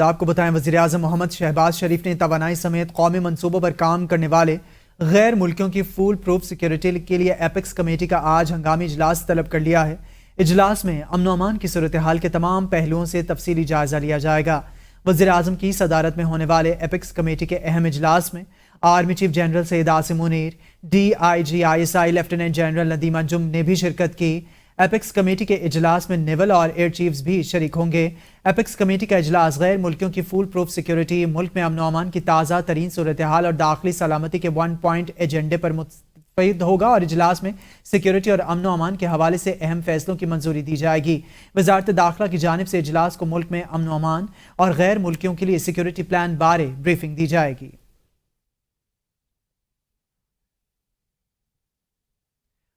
آپ کو بتائیں وزیر اعظم محمد شہباز شریف نے توانائی سمیت قومی منصوبوں پر کام کرنے والے غیر ملکیوں کی فول پروف سیکیورٹی کے لیے ایپیکس کمیٹی کا آج ہنگامی اجلاس طلب کر لیا ہے۔ اجلاس میں امن و امان کی صورتحال کے تمام پہلوؤں سے تفصیلی جائزہ لیا جائے گا۔ وزیر اعظم کی صدارت میں ہونے والے ایپیکس کمیٹی کے اہم اجلاس میں army chief general Syed Asim Munir, DIG/ISI lieutenant general Nadeem Anjum نے بھی شرکت کی۔ ایپیکس کمیٹی کے اجلاس میں نیول اور ایئر چیفز بھی شریک ہوں گے۔ ایپیکس کمیٹی کا اجلاس غیر ملکیوں کی فول پروف سیکیورٹی، ملک میں امن و امان کی تازہ ترین صورتحال اور داخلی سلامتی کے 1 پوائنٹ ایجنڈے پر مستفید ہوگا اور اجلاس میں سیکیورٹی اور امن و امان کے حوالے سے اہم فیصلوں کی منظوری دی جائے گی۔ وزارت داخلہ کی جانب سے اجلاس کو ملک میں امن و امان اور غیر ملکیوں کے لیے سیکیورٹی پلان بارے بریفنگ دی جائے گی۔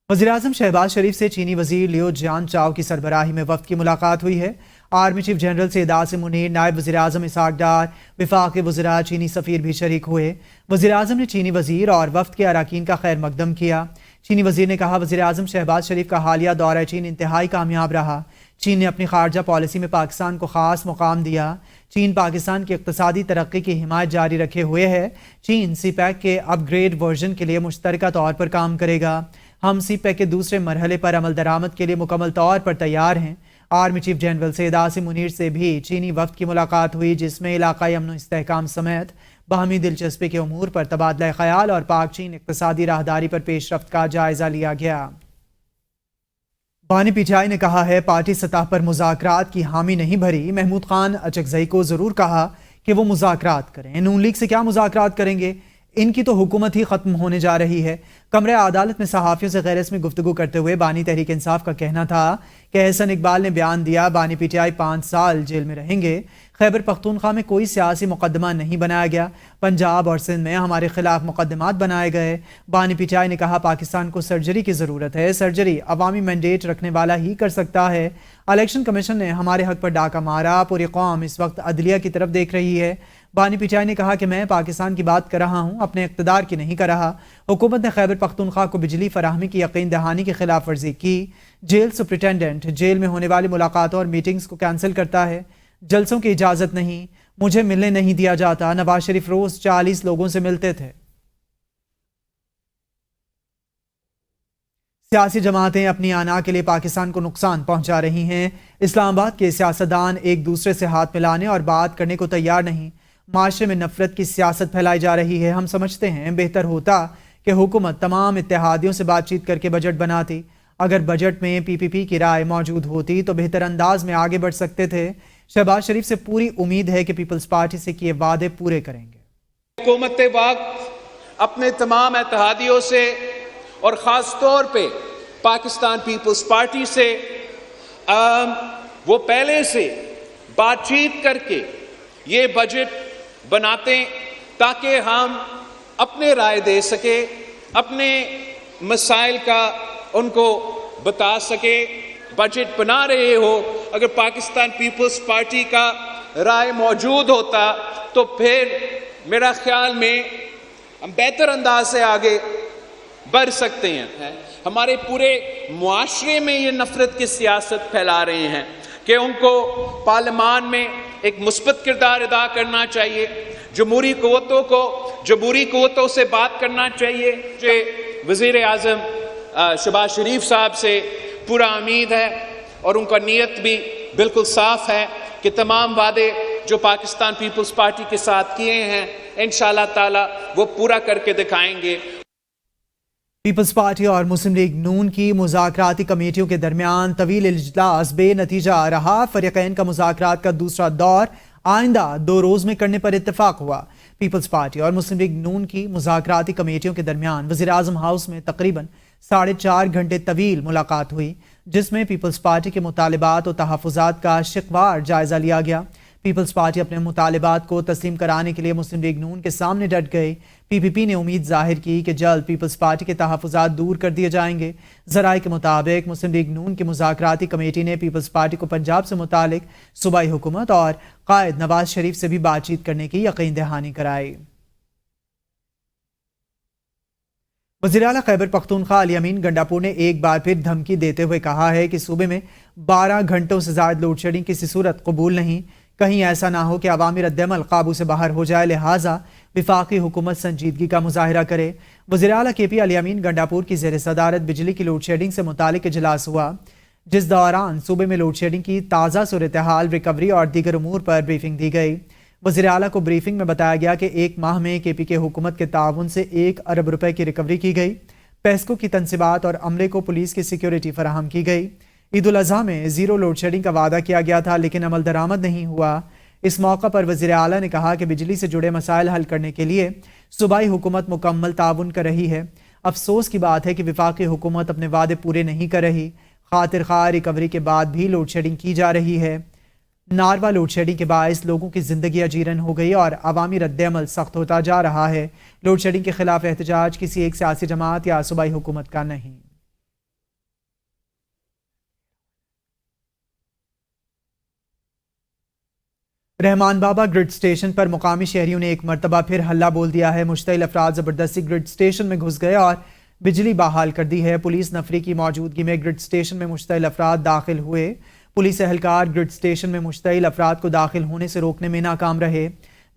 وزیراعظم شہباز شریف سے چینی وزیر لیو جان چاؤ کی سربراہی میں وفد کی ملاقات ہوئی ہے۔ Army chief general Syed Asim Munir, نائب وزیر اعظم اسحاق ڈار، وفاقی وزراء، چینی سفیر بھی شریک ہوئے۔ وزیر اعظم نے چینی وزیر اور وفد کے اراکین کا خیر مقدم کیا۔ چینی وزیر نے کہا وزیر اعظم شہباز شریف کا حالیہ دورہ چین انتہائی کامیاب رہا۔ چین نے اپنی خارجہ پالیسی میں پاکستان کو خاص مقام دیا۔ چین پاکستان کی اقتصادی ترقی کی حمایت جاری رکھے ہوئے ہے۔ چین سی پیک کے اپ گریڈ ورژن کے لیے مشترکہ طور پر کام کرے گا۔ ہم سی پیک کے دوسرے مرحلے پر عمل درآمد کے لیے مکمل طور پر تیار ہیں۔ Army chief general Syed Asim Munir سے بھی چینی وفد کی ملاقات ہوئی، جس میں علاقائی امن و استحکام سمیت باہمی دلچسپی کے امور پر تبادلہ خیال اور پاک چین اقتصادی راہداری پر پیش رفت کا جائزہ لیا گیا۔ بانی پی ٹی آئی نے کہا ہے پارٹی سطح پر مذاکرات کی حامی نہیں بھری۔ محمود خان اچکزئی کو ضرور کہا کہ وہ مذاکرات کریں۔ نون لیگ سے کیا مذاکرات کریں گے؟ ان کی تو حکومت ہی ختم ہونے جا رہی ہے۔ کمرہ عدالت میں صحافیوں سے غیر رسمی گفتگو کرتے ہوئے بانی تحریک انصاف کا کہنا تھا کہ احسن اقبال نے بیان دیا بانی پی ٹی آئی 5 سال جیل میں رہیں گے۔ خیبر پختونخوا میں کوئی سیاسی مقدمہ نہیں بنایا گیا۔ پنجاب اور سندھ میں ہمارے خلاف مقدمات بنائے گئے۔ بانی پی ٹی آئی نے کہا پاکستان کو سرجری کی ضرورت ہے۔ سرجری عوامی مینڈیٹ رکھنے والا ہی کر سکتا ہے۔ الیکشن کمیشن نے ہمارے حق پر ڈاکہ مارا۔ پوری قوم اس وقت عدلیہ کی طرف دیکھ رہی ہے۔ بانی پی ٹی آئی نے کہا کہ میں پاکستان کی بات کر رہا ہوں، اپنے اقتدار کی نہیں کر رہا۔ حکومت نے خیبر پختونخوا کو بجلی فراہمی کی یقین دہانی کی خلاف ورزی کی۔ جیل سپرنٹینڈنٹ جیل میں ہونے والی ملاقاتوں اور میٹنگز کو کینسل کرتا ہے۔ جلسوں کی اجازت نہیں، مجھے ملنے نہیں دیا جاتا۔ نواز شریف روز 40 لوگوں سے ملتے تھے۔ سیاسی جماعتیں اپنی آنا کے لیے پاکستان کو نقصان پہنچا رہی ہیں۔ اسلام آباد کے سیاستدان ایک دوسرے سے ہاتھ ملانے اور بات کرنے کو تیار نہیں۔ معاشرے میں نفرت کی سیاست پھیلائی جا رہی ہے۔ ہم سمجھتے ہیں بہتر ہوتا کہ حکومت تمام اتحادیوں سے بات چیت کر کے بجٹ بناتی۔ اگر بجٹ میں PPP کی رائے موجود ہوتی تو بہتر انداز میں آگے بڑھ سکتے تھے۔ شہباز شریف سے پوری امید ہے کہ پیپلز پارٹی سے کیے وعدے پورے کریں گے۔ حکومت وقت اپنے تمام اتحادیوں سے اور خاص طور پہ پاکستان پیپلز پارٹی سے وہ پہلے سے بات چیت کر کے یہ بجٹ بناتے تاکہ ہم اپنے رائے دے سکے، اپنے مسائل کا ان کو بتا سکے۔ بجٹ بنا رہے ہو، اگر پاکستان پیپلز پارٹی کا رائے موجود ہوتا تو پھر میرا خیال میں ہم بہتر انداز سے آگے بڑھ سکتے ہیں۔ ہمارے پورے معاشرے میں یہ نفرت کی سیاست پھیلا رہے ہیں کہ ان کو پارلیمان میں ایک مثبت کردار ادا کرنا چاہیے، جمہوری قوتوں کو جمہوری قوتوں سے بات کرنا چاہیے۔ وزیر اعظم شہباز شریف صاحب سے پورا امید ہے اور ان کا نیت بھی بالکل صاف ہے کہ تمام وعدے جو پاکستان پیپلز پارٹی کے ساتھ کیے ہیں انشاءاللہ تعالی وہ پورا کر کے دکھائیں گے۔ پیپلز پارٹی اور مسلم لیگ نون کی مذاکراتی کمیٹیوں کے درمیان طویل اجلاس بے نتیجہ رہا۔ فریقین کا مذاکرات کا دوسرا دور آئندہ 2 روز میں کرنے پر اتفاق ہوا۔ پیپلز پارٹی اور مسلم لیگ نون کی مذاکراتی کمیٹیوں کے درمیان وزیر اعظم ہاؤس میں تقریباً 4.5 گھنٹے طویل ملاقات ہوئی، جس میں پیپلز پارٹی کے مطالبات و تحفظات کا شقوار جائزہ لیا گیا۔ پیپلز پارٹی اپنے مطالبات کو تسلیم کرانے کے لیے مسلم لیگ نون کے سامنے ڈٹ گئی۔ PPP نے امید ظاہر کی کہ جلد پیپلز پارٹی کے تحفظات دور کر دیے جائیں گے۔ ذرائع کے مطابق مسلم لیگ نون کی مذاکراتی کمیٹی نے پیپلز پارٹی کو پنجاب سے متعلق صوبائی حکومت اور قائد نواز شریف سے بھی بات چیت کرنے کی یقین دہانی کرائی۔ وزیر اعلیٰ خیبر پختونخوا علی امین گنڈاپور نے ایک بار پھر دھمکی دیتے ہوئے کہا ہے کہ صوبے میں 12 گھنٹوں سے زائد لوڈ شیڈنگ کسی صورت قبول نہیں۔ کہیں ایسا نہ ہو کہ عوامی رد عمل قابو سے باہر ہو جائے، لہٰذا وفاقی حکومت سنجیدگی کا مظاہرہ کرے۔ وزیر اعلیٰ کے پی علی امین گنڈاپور کی زیر صدارت بجلی کی لوڈ شیڈنگ سے متعلق اجلاس ہوا، جس دوران صوبے میں لوڈ شیڈنگ کی تازہ صورتحال، ریکوری اور دیگر امور پر بریفنگ دی گئی۔ وزیر اعلیٰ کو بریفنگ میں بتایا گیا کہ ایک ماہ میں کے پی کے حکومت کے تعاون سے 1 ارب روپے کی ریکوری کی گئی۔ پیسکو کی تنصیبات اور عملے کو پولیس کی سیکیورٹی فراہم کی گئی۔ عید الاضحیٰ میں زیرو لوڈ شیڈنگ کا وعدہ کیا گیا تھا، لیکن عمل درآمد نہیں ہوا۔ اس موقع پر وزیر اعلیٰ نے کہا کہ بجلی سے جڑے مسائل حل کرنے کے لیے صوبائی حکومت مکمل تعاون کر رہی ہے۔ افسوس کی بات ہے کہ وفاقی حکومت اپنے وعدے پورے نہیں کر رہی۔ خاطر خواہ ریکوری کے بعد بھی لوڈ شیڈنگ کی جا رہی ہے۔ ناروا لوڈ شیڈنگ کے باعث لوگوں کی زندگی اجیرن ہو گئی اور عوامی رد عمل سخت ہوتا جا رہا ہے۔ لوڈ شیڈنگ کے خلاف احتجاج کسی ایک سیاسی جماعت یا صوبائی حکومت کا نہیں۔ رحمان بابا گرڈ اسٹیشن پر مقامی شہریوں نے ایک مرتبہ پھر ہلہ بول دیا ہے۔ مشتعل افراد زبردستی گرڈ اسٹیشن میں گھس گئے اور بجلی بحال کر دی ہے۔ پولیس نفری کی موجودگی میں گرڈ اسٹیشن میں مشتعل افراد داخل ہوئے۔ پولیس اہلکار گرڈ اسٹیشن میں مشتعل افراد کو داخل ہونے سے روکنے میں ناکام رہے،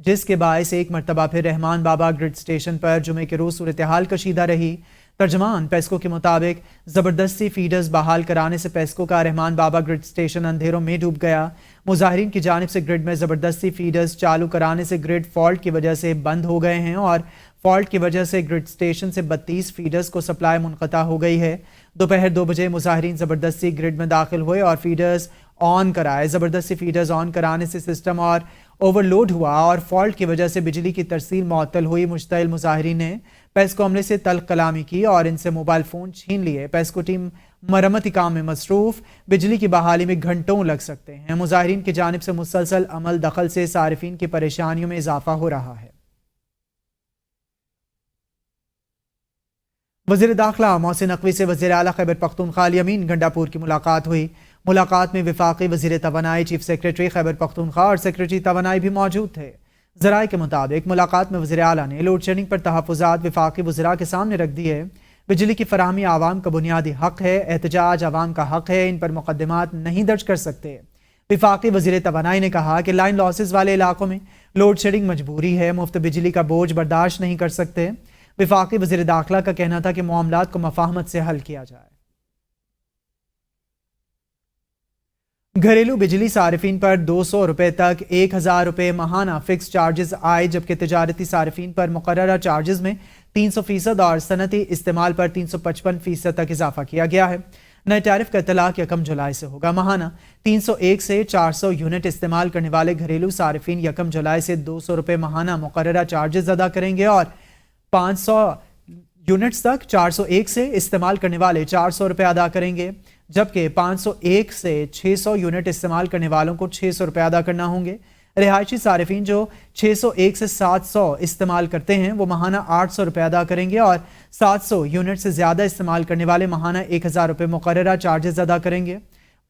جس کے باعث ایک مرتبہ پھر رحمان بابا گرڈ اسٹیشن پر جمعے کے روز صورتحال کشیدہ رہی۔ ترجمان پیسکو کے مطابق زبردستی فیڈرز بحال کرانے سے پیسکو کا رحمان بابا گرڈ اسٹیشن اندھیروں میں ڈوب گیا۔ مظاہرین کی جانب سے گرڈ میں زبردستی فیڈرز چالو کرانے سے گرڈ فالٹ کی وجہ سے بند ہو گئے ہیں اور فالٹ کی وجہ سے گرڈ اسٹیشن سے 32 فیڈرز کو سپلائی منقطع ہو گئی ہے۔ دوپہر 2 بجے مظاہرین زبردستی گرڈ میں داخل ہوئے اور فیڈرز آن کرائے۔ زبردستی فیڈرز آن کرانے سے سسٹم اور اوور لوڈ ہوا اور فالٹ کی وجہ سے بجلی کی ترسیل معطل ہوئی۔ مشتعل مظاہرین نے پیسکو عملے سے تلخ کلامی کی اور ان سے موبائل فون چھین لیے۔ پیسکو ٹیم مرمتی کام میں مصروف، بجلی کی بحالی میں گھنٹوں لگ سکتے ہیں۔ مظاہرین کی جانب سے مسلسل عمل دخل سے صارفین کی پریشانیوں میں اضافہ ہو رہا ہے۔ وزیر داخلہ محسن نقوی سے وزیر اعلیٰ خیبر پختونخوا علی امین گنڈاپور کی ملاقات ہوئی۔ ملاقات میں وفاقی وزیر توانائی، چیف سیکریٹری خیبر پختونخوا اور سیکریٹری توانائی بھی موجود تھے۔ ذرائع کے مطابق ملاقات میں وزیر اعلیٰ نے لوڈ شیڈنگ پر تحفظات وفاقی وزراء کے سامنے رکھ دیے۔ بجلی کی فراہمی عوام کا بنیادی حق ہے، احتجاج عوام کا حق ہے، ان پر مقدمات نہیں درج کر سکتے۔ وفاقی وزیر توانائی نے کہا کہ لائن لاسز والے علاقوں میں لوڈ شیڈنگ مجبوری ہے، مفت بجلی کا بوجھ برداشت نہیں کر سکتے۔ وفاقی وزیر داخلہ کا کہنا تھا کہ معاملات کو مفاہمت سے حل کیا جائے۔ گھریلو بجلی صارفین پر 200 روپے تک 1000 روپے ماہانہ فکس چارجز آئے، جبکہ تجارتی صارفین پر مقررہ چارجز میں 300% اور صنعتی استعمال پر 355% تک اضافہ کیا گیا ہے۔ نئے ٹیرف کا اطلاق 1 جولائی سے ہوگا۔ ماہانہ 301 سے 400 یونٹ استعمال کرنے والے گھریلو صارفین 1 جولائی سے 200 روپے ماہانہ مقررہ چارجز ادا کریں گے اور 500 یونٹس تک 401 سے استعمال کرنے والے 400 روپے ادا کریں گے، جبکہ 501 سے 600 یونٹ استعمال کرنے والوں کو 600 روپے ادا کرنا ہوں گے۔ رہائشی صارفین جو 601 سے 700 استعمال کرتے ہیں وہ ماہانہ 800 روپے ادا کریں گے اور 700 یونٹ سے زیادہ استعمال کرنے والے ماہانہ 1000 روپے مقررہ چارجز ادا کریں گے۔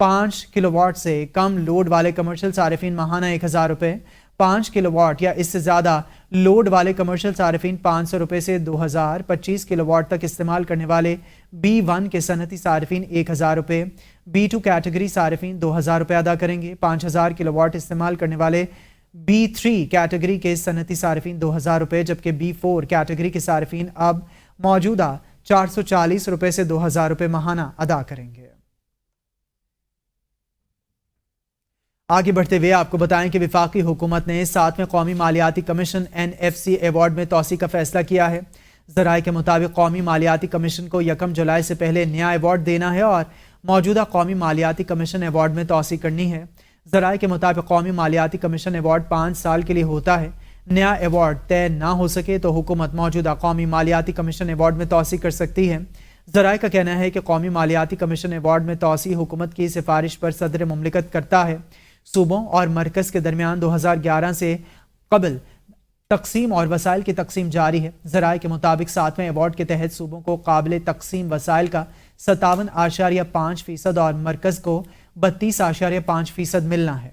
5 کلو واٹ سے کم لوڈ والے کمرشل صارفین ماہانہ 1000 روپے، 5 کلو واٹ یا اس سے زیادہ لوڈ والے کمرشل صارفین 500 روپے سے 2000، 25 کلو واٹ تک استعمال کرنے والے B1 کے صنعتی صارفین 1000 روپے، B2 کیٹیگری صارفین 2000 روپے ادا کریں گے، 5000 کلو واٹ استعمال کرنے والے B3 کیٹیگری کے صنعتی صارفین 2000 روپے، جبکہ B4 کیٹیگری کے صارفین اب موجودہ 440 روپے سے 2000 روپے ماہانہ ادا کریں گے۔ آگے بڑھتے ہوئے آپ کو بتائیں کہ وفاقی حکومت نے 7ویں قومی مالیاتی کمیشن NFC ایوارڈ میں توسیع کا فیصلہ کیا ہے۔ ذرائع کے مطابق قومی مالیاتی کمیشن کو 1 جولائی سے پہلے نیا ایوارڈ دینا ہے اور موجودہ قومی مالیاتی کمیشن ایوارڈ میں توسیع کرنی ہے۔ ذرائع کے مطابق قومی مالیاتی کمیشن ایوارڈ 5 سال کے لیے ہوتا ہے۔ نیا ایوارڈ طے نہ ہو سکے تو حکومت موجودہ قومی مالیاتی کمیشن ایوارڈ میں توسیع کر سکتی ہے۔ ذرائع کا کہنا ہے کہ قومی مالیاتی کمیشن ایوارڈ میں توسیع حکومت کی سفارش پر صدر مملکت کرتا ہے۔ صوبوں اور مرکز کے درمیان 2011 سے قبل تقسیم اور وسائل کی تقسیم جاری ہے۔ ذرائع کے مطابق 7ویں ایوارڈ کے تحت صوبوں کو قابل تقسیم وسائل کا 57.5% اور مرکز کو 32.5% ملنا ہے۔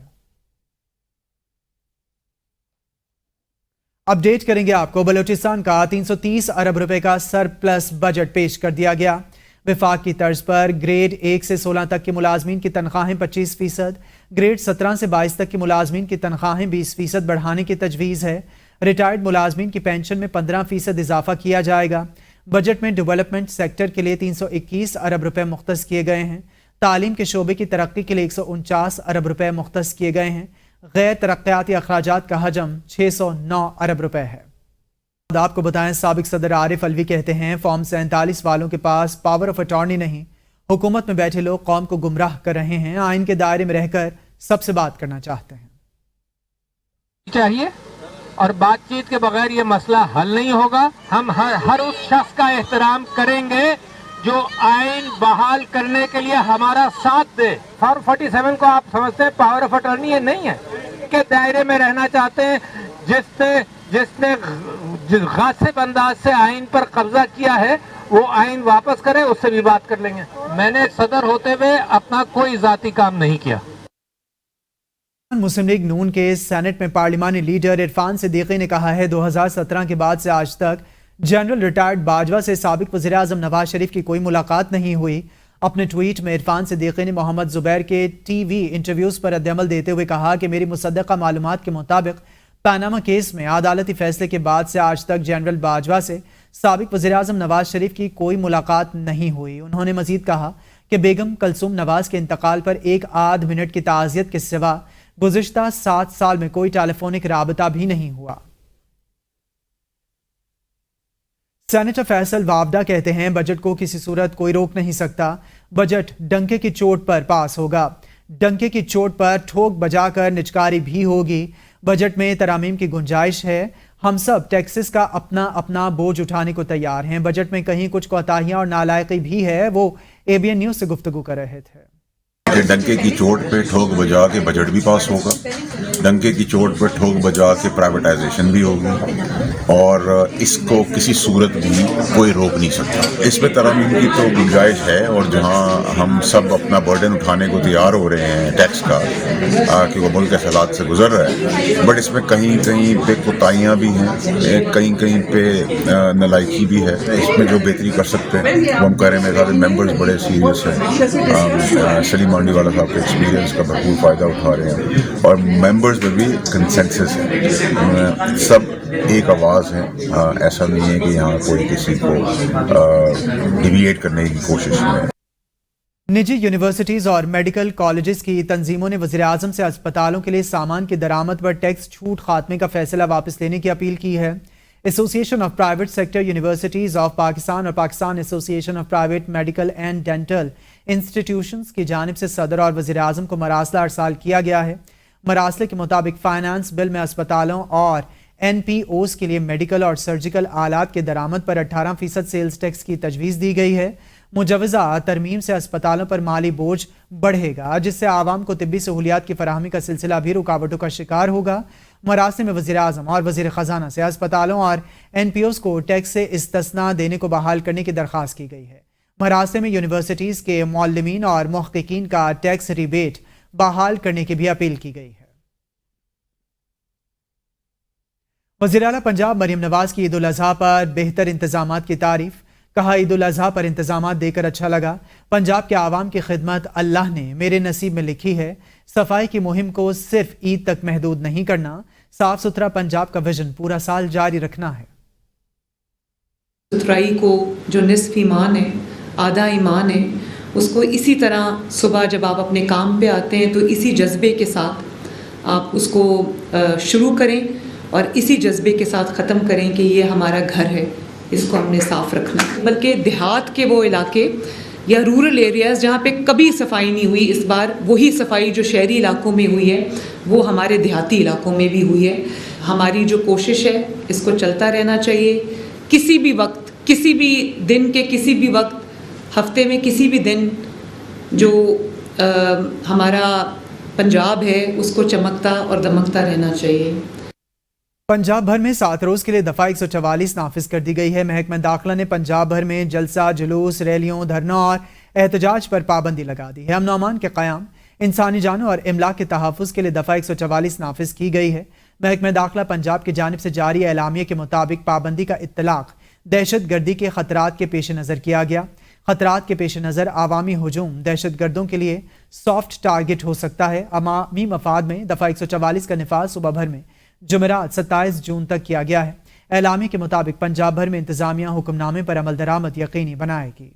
اپ ڈیٹ کریں گے آپ کو۔ بلوچستان کا 330 ارب روپے کا سرپلس بجٹ پیش کر دیا گیا۔ وفاق کی طرز پر گریڈ 1 سے 16 تک کے ملازمین کی تنخواہیں 25%، گریڈ 17 سے 22 تک کے ملازمین کی تنخواہیں 20% بڑھانے کی تجویز ہے۔ ریٹائرڈ ملازمین کی پینشن میں 15% اضافہ کیا جائے گا۔ بجٹ میں ڈیولپمنٹ سیکٹر کے لیے 321 ارب روپے مختص کیے گئے ہیں۔ تعلیم کے شعبے کی ترقی کے لیے 149 ارب روپے مختص کیے گئے ہیں۔ غیر ترقیاتی اخراجات کا حجم 609 ارب روپے ہے۔ آپ کو بتائیں، سابق صدر عارف الوی کہتے ہیں فارم 47 والوں کے پاس پاور آف اٹارنی نہیں، حکومت میں بیٹھے لوگ قوم کو گمراہ کر رہے ہیں، آئین کے دائرے میں رہ کر سب سے بات کرنا چاہتے ہیں چاہیے اور بات چیت کے بغیر یہ مسئلہ حل نہیں ہوگا۔ ہم ہر اس شخص کا احترام کریں گے جو آئین بحال کرنے کے لیے ہمارا ساتھ دے۔ فارم 47 کو آپ سمجھتے ہیں پاور آف اٹارنی یہ نہیں ہے کہ دائرے میں رہنا چاہتے ہیں۔ جس نے غاصب انداز سے آئین پر قبضہ کیا ہے وہ آئین واپس کرے، اس سے بھی بات کر لیں گے۔ میں نے صدر ہوتے ہوئے اپنا کوئی ذاتی کام نہیں کیا۔ مسلم لیگ نون کے سینٹ میں پارلیمانی لیڈر عرفان صدیقی نے کہا ہے 2017 کے بعد سے آج تک جنرل ریٹائرڈ باجوہ سے سابق وزیراعظم نواز شریف کی کوئی ملاقات نہیں ہوئی۔ اپنے ٹویٹ میں عرفان صدیقی نے محمد زبیر کے ٹی وی انٹرویوز پر رد عمل دیتے ہوئے کہا کہ میری مصدقہ معلومات کے مطابق پاناما کیس میں عدالتی فیصلے کے بعد سے آج تک جنرل باجوہ سے سابق وزیراعظم نواز شریف کی کوئی ملاقات نہیں ہوئی۔ انہوں نے مزید کہا کہ بیگم کلثوم نواز کے انتقال پر 1 منٹ کی تعزیت کے سوا گزشتہ 7 سال میں کوئی ٹیلی فونک رابطہ بھی نہیں ہوا۔ سینیٹر فیصل وابڈا کہتے ہیں بجٹ کو کسی صورت کوئی روک نہیں سکتا، بجٹ ڈنکے کی چوٹ پر پاس ہوگا، ڈنکے کی چوٹ پر ٹھوک بجا کر نچکاری بھی ہوگی۔ بجٹ میں ترامیم کی گنجائش ہے، ہم سب ٹیکسز کا اپنا اپنا بوجھ اٹھانے کو تیار ہیں۔ بجٹ میں کہیں کچھ کوتاہیاں اور نالائقی بھی ہے، وہ ABN نیوز سے گفتگو کر رہے تھے۔ ڈنکے کی چوٹ پہ ٹھوک بجا کے بجٹ بھی پاس ہوگا، ڈنکے کی چوٹ پہ ٹھوک بجا کے پرائیویٹائزیشن بھی ہوگی، اور اس کو کسی صورت بھی کوئی روک نہیں سکتا۔ اس میں ترامیم کی تو گنجائش ہے، اور جہاں ہم سب اپنا برڈن اٹھانے کو تیار ہو رہے ہیں ٹیکس کا، کہ وہ ملک کے حالات سے گزر رہا ہے، بٹ اس میں کہیں کہیں پہ کوتاہیاں بھی ہیں، کہیں کہیں پہ نالائقی بھی ہے۔ اس میں جو بہتری کر سکتے ہیں وہ ہم کر رہے ہیں۔ میرے خیال ممبرز بڑے سیریس ہیں، سلیم مانڈی والا صاحب کے ایکسپیرینس کا بھرپور فائدہ اٹھا رہے ہیں، اور ممبرز میں بھی کنسنسس ہے، سب ایک آواز ہے۔ ایسا نہیں ہے کہ یہاں کوئی کسی کو ڈیویٹ کرنے کی کوشش ہے۔ نجی یونیورسٹیز اور میڈیکل کالجز کی تنظیموں نے وزیراعظم سے اسپتالوں کے لیے سامان کی درآمد پر ٹیکس چھوٹ خاتمے کا فیصلہ واپس لینے کی اپیل کی ہے۔ ایسوسی ایشن of private sector universities of Pakistan اور پاکستان ایسوسی ایشن of private medical and dental institutions کی جانب سے صدر اور وزیراعظم کو مراسلہ ارسال کیا گیا ہے۔ مراسلے کے مطابق فائنانس بل میں اسپتالوں اور NPOs کے لیے میڈیکل اور سرجیکل آلات کے درآمد پر 18% سیلز ٹیکس کی تجویز دی گئی ہے۔ مجوزہ ترمیم سے اسپتالوں پر مالی بوجھ بڑھے گا، جس سے عوام کو طبی سہولیات کی فراہمی کا سلسلہ بھی رکاوٹوں کا شکار ہوگا۔ مراسم میں وزیراعظم اور وزیر خزانہ سے اسپتالوں اور NPOs کو ٹیکس سے استثناء دینے کو بحال کرنے کی درخواست کی گئی ہے۔ مراسم میں یونیورسٹیز کے معلمین اور محققین کا ٹیکس ریبیٹ بحال کرنے کی بھی اپیل کی گئی ہے۔ وزیراعلیٰ پنجاب مریم نواز کی عید الاضحیٰ پر بہتر انتظامات کی تعریف، کہا عید الاضحیٰ پر انتظامات دے کر اچھا لگا، پنجاب کے عوام کی خدمت اللہ نے میرے نصیب میں لکھی ہے، صفائی کی مہم کو صرف عید تک محدود نہیں کرنا، صاف ستھرا پنجاب کا ویژن پورا سال جاری رکھنا ہے۔ ستھرائی کو جو نصف ایمان ہے، آدھا ایمان ہے، اس کو اسی طرح صبح جب آپ اپنے کام پہ آتے ہیں تو اسی جذبے کے ساتھ آپ اس کو شروع کریں اور اسی جذبے کے ساتھ ختم کریں کہ یہ ہمارا گھر ہے، اس کو ہم نے صاف رکھنا ہے۔ بلکہ دیہات کے وہ علاقے یا رورل ایریاز جہاں پہ کبھی صفائی نہیں ہوئی، اس بار وہی صفائی جو شہری علاقوں میں ہوئی ہے وہ ہمارے دیہاتی علاقوں میں بھی ہوئی ہے۔ ہماری جو کوشش ہے اس کو چلتا رہنا چاہیے، کسی بھی وقت، کسی بھی دن کے کسی بھی وقت، ہفتے میں کسی بھی دن جو ہمارا پنجاب ہے اس کو چمکتا اور دمکتا رہنا چاہیے۔ پنجاب بھر میں 7 روز کے لیے دفعہ 144 نافذ کر دی گئی ہے۔ محکمہ داخلہ نے پنجاب بھر میں جلسہ، جلوس، ریلیوں، دھرنوں اور احتجاج پر پابندی لگا دی ہے۔ امن و امان کے قیام، انسانی جانوں اور املاک کے تحفظ کے لیے دفعہ 144 نافذ کی گئی ہے۔ محکمہ داخلہ پنجاب کی جانب سے جاری اعلامیے کے مطابق پابندی کا اطلاق دہشت گردی کے خطرات کے پیش نظر کیا گیا۔ خطرات کے پیش نظر عوامی ہجوم دہشت گردوں کے لیے سافٹ ٹارگٹ ہو سکتا ہے. عوامی مفاد میں دفعہ 144 کا نفاذ صوبہ بھر میں جمعرات 27 جون تک کیا گیا ہے. اعلامیہ کے مطابق پنجاب بھر میں انتظامیہ حکم نامے پر عمل درآمد یقینی بنائے گی.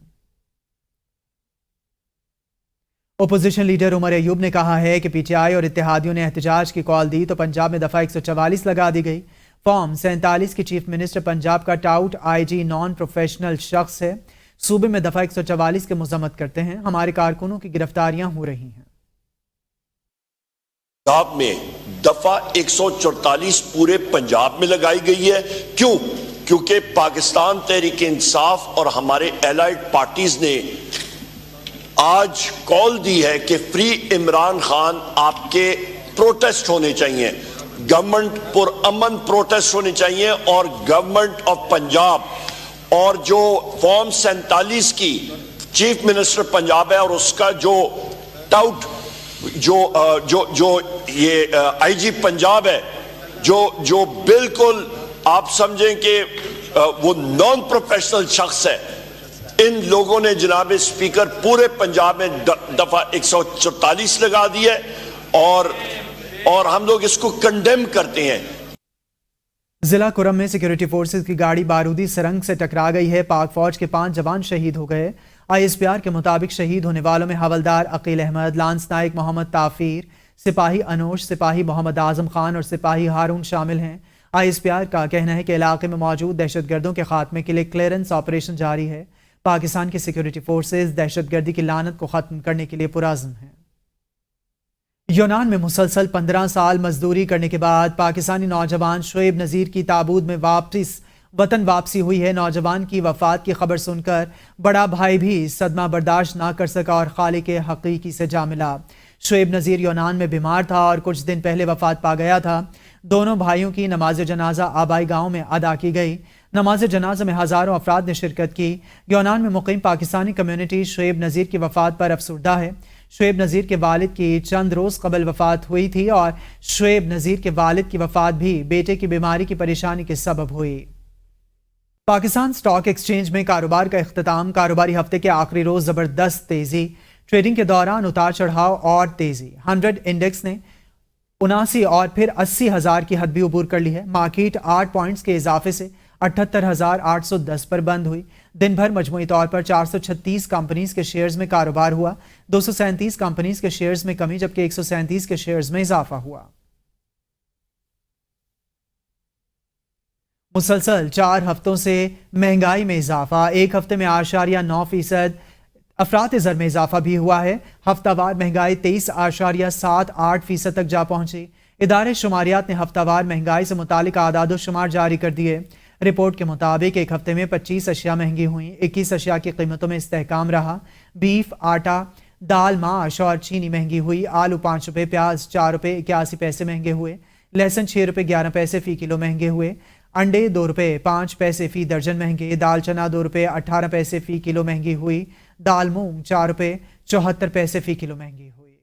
اپوزیشن لیڈر عمر ایوب نے کہا ہے کہ پی ٹی آئی اور اتحادیوں نے احتجاج کی کال دی تو پنجاب میں دفعہ 144 لگا دی گئی. فارم 47 کی چیف منسٹر پنجاب کا ٹاؤٹ آئی جی نان پروفیشنل شخص ہے. صوبے میں دفعہ 144 کی مذمت کرتے ہیں. ہمارے کارکنوں کی گرفتاریاں ہو رہی ہیں. پنجاب میں دفعہ 144 پورے پنجاب میں لگائی گئی ہے. کیونکہ پاکستان تحریک انصاف اور ہمارے الائڈ پارٹیز نے آج کال دی ہے کہ فری عمران خان آپ کے پروٹیسٹ ہونے چاہیے, گورنمنٹ پر امن پروٹیسٹ ہونے چاہیے, اور گورنمنٹ آف پنجاب اور جو فارم 47 کی چیف منسٹر پنجاب ہے اور اس کا جو ٹاؤٹ جو یہ آئی جی پنجاب ہے جو بالکل آپ سمجھیں کہ وہ نان پروفیشنل شخص ہے, ان لوگوں نے جناب اسپیکر پورے پنجاب میں دفعہ 144 لگا دی ہے اور ہم لوگ اس کو کنڈیم کرتے ہیں. ضلع کرم میں سیکیورٹی فورسز کی گاڑی بارودی سرنگ سے ٹکرا گئی ہے. پاک فوج کے 5 جوان شہید ہو گئے. آئی ایس پی آر کے مطابق شہید ہونے والوں میں حوالدار عقیل احمد, لانس نائک محمد تافیر, سپاہی انوش, سپاہی محمد اعظم خان اور سپاہی ہارون شامل ہیں. آئی ایس پی آر کا کہنا ہے کہ علاقے میں موجود دہشت گردوں کے خاتمے کے لیے کلیئرنس آپریشن جاری ہے. پاکستان کی سیکیورٹی فورسز دہشت گردی کی لعنت کو ختم کرنے کے لیے پرعزم ہیں. یونان میں مسلسل 15 سال مزدوری کرنے کے بعد پاکستانی نوجوان شعیب نذیر کی تابوت میں وطن واپسی ہوئی ہے. نوجوان کی وفات کی خبر سن کر بڑا بھائی بھی صدمہ برداشت نہ کر سکا اور خالق حقیقی سے جا ملا. شعیب نذیر یونان میں بیمار تھا اور کچھ دن پہلے وفات پا گیا تھا. دونوں بھائیوں کی نماز جنازہ آبائی گاؤں میں ادا کی گئی. نماز جنازہ میں ہزاروں افراد نے شرکت کی. یونان میں مقیم پاکستانی کمیونٹی شعیب نذیر کی وفات پر افسردہ ہے. شعیب نذیر کے والد کی چند روز قبل وفات ہوئی تھی اور شعیب نذیر کے والد کی وفات بھی بیٹے کی بیماری کی پریشانی کے سبب ہوئی. پاکستان سٹاک ایکسچینج میں کاروبار کا اختتام. کاروباری ہفتے کے آخری روز زبردست تیزی. ٹریڈنگ کے دوران اتار چڑھاؤ اور تیزی. 100 انڈیکس نے 79 اور پھر 80 ہزار کی حد بھی عبور کر لی ہے. مارکیٹ 8 پوائنٹس کے اضافے سے 78,810 پر بند ہوئی. دن بھر مجموعی طور پر 436 کمپنیز کے شیئرز میں کاروبار ہوا. 237 کمپنیز کے شیئرز میں کمی جبکہ 137 کے شیئرز میں اضافہ ہوا. مسلسل 4 ہفتوں سے مہنگائی میں اضافہ. ایک ہفتے میں 8.9% افراط زر میں اضافہ بھی ہوا ہے. ہفتہ وار مہنگائی 23.78% تک جا پہنچی. ادارے شماریات نے ہفتہ وار مہنگائی سے متعلق اعداد و شمار جاری کر دیے. رپورٹ کے مطابق ایک ہفتے میں 25 اشیاء مہنگی ہوئیں. 21 اشیاء کی قیمتوں میں استحکام رہا. بیف, آٹا, دال, ماش اور چینی مہنگی ہوئی. آلو 5 روپے, پیاز 4 روپے 81 پیسے مہنگے ہوئے. لہسن 6 روپے 11 پیسے فی کلو مہنگے ہوئے. انڈے 2 روپے 5 پیسے فی درجن مہنگے. دال چنا 2 روپے 18 پیسے فی کلو مہنگی ہوئی. دال مونگ 4 روپے 74 پیسے فی کلو مہنگی ہوئی.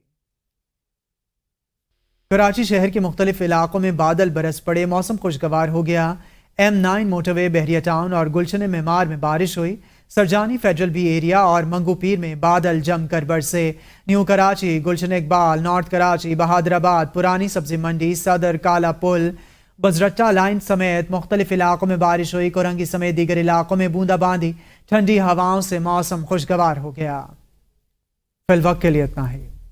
کراچی شہر کے مختلف علاقوں میں بادل برس پڑے. موسم خوشگوار ہو گیا. M9 موٹر وے بحریہ ٹاؤن اور گلشن معمار میں بارش ہوئی. سرجانی فیڈرل بی ایریا اور منگو پیر میں بادل جم کر برسے. نیو کراچی, گلشن اقبال, نارتھ کراچی, بہادر آباد, پرانی سبزی منڈی, صدر, کالا پل, بزرٹا لائن سمیت مختلف علاقوں میں بارش ہوئی. کورنگی سمیت دیگر علاقوں میں بوندا باندی. ٹھنڈی ہواؤں سے موسم خوشگوار ہو گیا. فی الوقت کے لیے اتنا ہی.